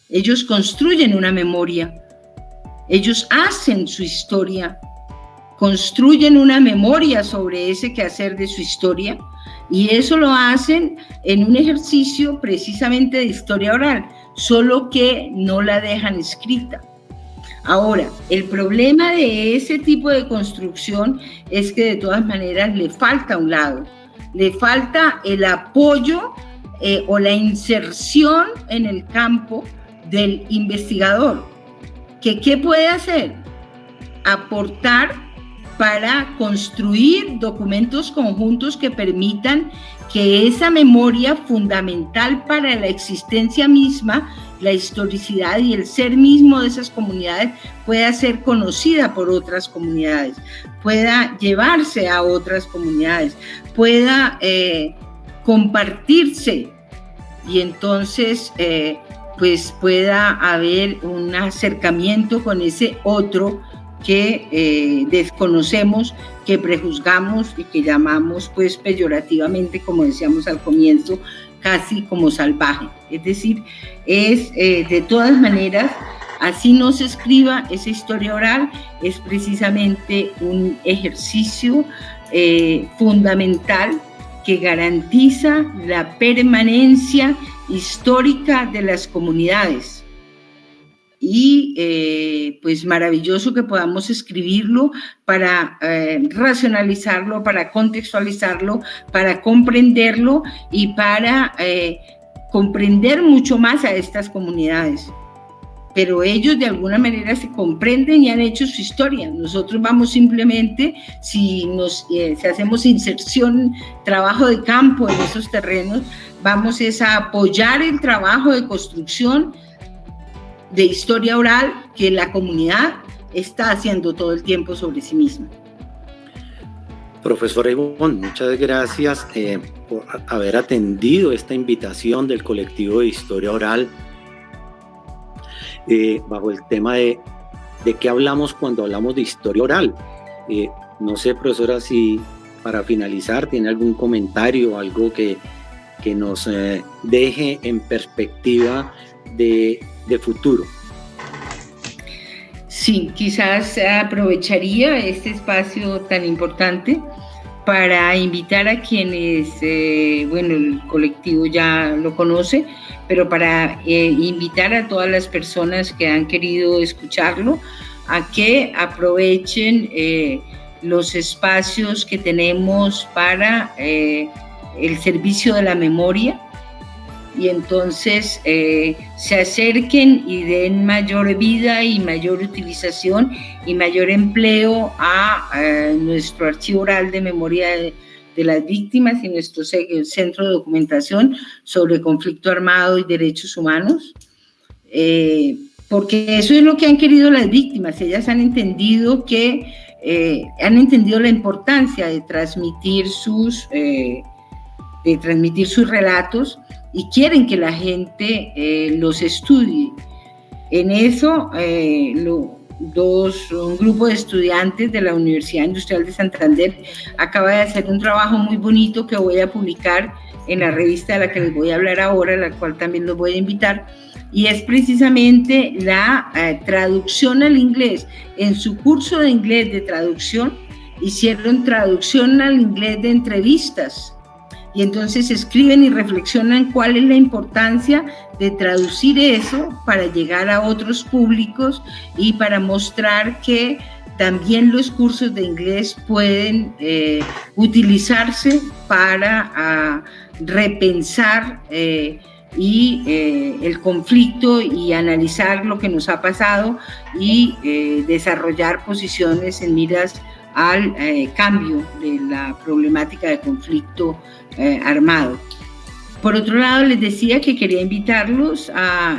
ellos construyen una memoria, ellos hacen su historia, construyen una memoria sobre ese quehacer de su historia, y eso lo hacen en un ejercicio precisamente de historia oral, solo que no la dejan escrita. Ahora, el problema de ese tipo de construcción es que de todas maneras le falta un lado, le falta el apoyo o la inserción en el campo del investigador. ¿qué puede hacer? Aportar para construir documentos conjuntos que permitan que esa memoria fundamental para la existencia misma, la historicidad y el ser mismo de esas comunidades pueda ser conocida por otras comunidades, pueda llevarse a otras comunidades, pueda compartirse y entonces pues pueda haber un acercamiento con ese otro que desconocemos, que prejuzgamos y que llamamos pues peyorativamente, como decíamos al comienzo, casi como salvaje. Es decir, es de todas maneras, así no se escriba esa historia oral, es precisamente un ejercicio fundamental que garantiza la permanencia histórica de las comunidades. Y pues maravilloso que podamos escribirlo para racionalizarlo, para contextualizarlo, para comprenderlo y para comprender mucho más a estas comunidades. Pero ellos de alguna manera se comprenden y han hecho su historia. Nosotros vamos simplemente, si hacemos inserción, trabajo de campo en esos terrenos, vamos a apoyar el trabajo de construcción de historia oral que la comunidad está haciendo todo el tiempo sobre sí misma. Profesora Ivonne, muchas gracias por haber atendido esta invitación del colectivo de historia oral bajo el tema de qué hablamos cuando hablamos de historia oral. No sé, profesora, si para finalizar tiene algún comentario, algo que nos deje en perspectiva de futuro. Sí, quizás aprovecharía este espacio tan importante para invitar a quienes, el colectivo ya lo conoce, pero para invitar a todas las personas que han querido escucharlo a que aprovechen los espacios que tenemos para el servicio de la memoria, y entonces se acerquen y den mayor vida y mayor utilización y mayor empleo a nuestro archivo oral de memoria de las víctimas y nuestro centro de documentación sobre conflicto armado y derechos humanos, porque eso es lo que han querido las víctimas. Ellas han entendido la importancia de transmitir sus relatos y quieren que la gente los estudie. En eso, un grupo de estudiantes de la Universidad Industrial de Santander acaba de hacer un trabajo muy bonito que voy a publicar en la revista de la que les voy a hablar ahora, la cual también los voy a invitar, y es precisamente la traducción al inglés. En su curso de inglés de traducción, hicieron traducción al inglés de entrevistas. Y entonces escriben y reflexionan cuál es la importancia de traducir eso para llegar a otros públicos y para mostrar que también los cursos de inglés pueden utilizarse para repensar el conflicto y analizar lo que nos ha pasado y desarrollar posiciones en miras al cambio de la problemática de conflicto armado. Por otro lado, les decía que quería invitarlas a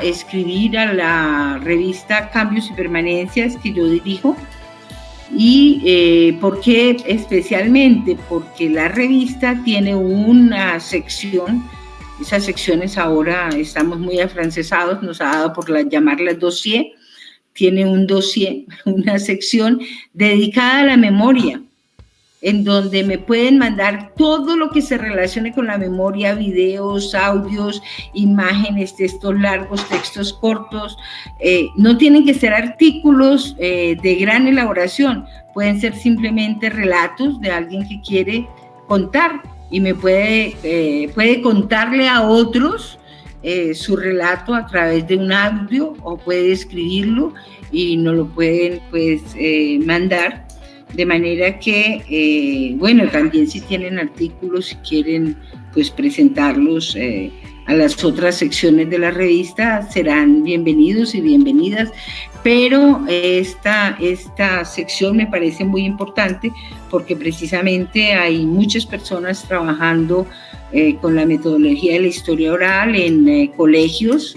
escribir a la revista Cambios y Permanencias que yo dirijo. ¿Y por qué especialmente? Porque la revista tiene una sección, esas secciones ahora estamos muy afrancesados, nos ha dado por llamarlas dossier, tiene un dossier, una sección dedicada a la memoria, en donde me pueden mandar todo lo que se relacione con la memoria, videos, audios, imágenes, textos largos, textos cortos. No tienen que ser artículos de gran elaboración, pueden ser simplemente relatos de alguien que quiere contar y me puede contarle a otros su relato a través de un audio, o puede escribirlo y nos lo pueden mandar. De manera que, también si tienen artículos, si quieren presentarlos a las otras secciones de la revista serán bienvenidos y bienvenidas, pero esta sección me parece muy importante porque precisamente hay muchas personas trabajando con la metodología de la historia oral en colegios,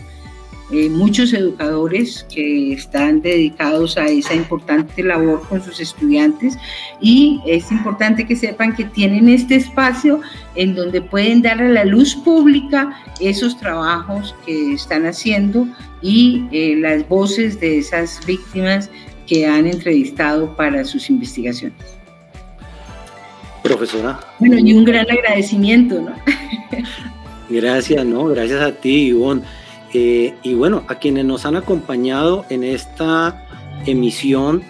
muchos educadores que están dedicados a esa importante labor con sus estudiantes, y es importante que sepan que tienen este espacio en donde pueden dar a la luz pública esos trabajos que están haciendo y las voces de esas víctimas que han entrevistado para sus investigaciones. Profesora. Bueno, y un gran agradecimiento, ¿no? Gracias, ¿no? Gracias a ti, Ivonne. Y bueno, a quienes nos han acompañado en esta emisión,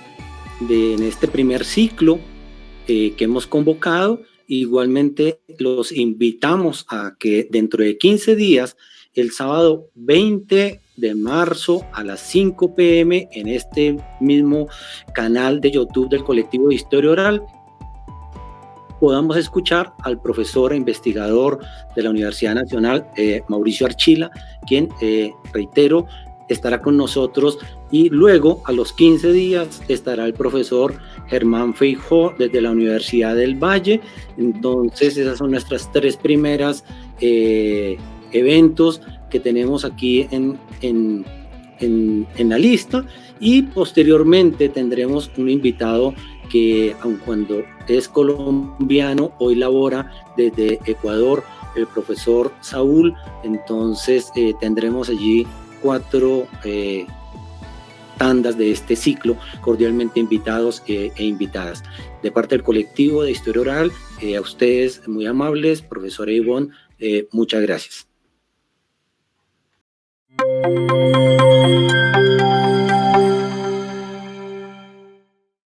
en este primer ciclo que hemos convocado, igualmente los invitamos a que dentro de 15 días, el sábado 20 de marzo a las 5 p.m. en este mismo canal de YouTube del Colectivo de Historia Oral, podamos escuchar al profesor e investigador de la Universidad Nacional, Mauricio Archila, quien, reitero, estará con nosotros, y luego a los 15 días estará el profesor Germán Feijó desde la Universidad del Valle. Entonces esas son nuestras tres primeras eventos que tenemos aquí en la lista, y posteriormente tendremos un invitado que, aun cuando es colombiano, hoy labora desde Ecuador, el profesor Saúl. Entonces tendremos allí 4 tandas de este ciclo, cordialmente invitados e invitadas. De parte del colectivo de Historia Oral, a ustedes muy amables, profesora Ivonne, muchas gracias.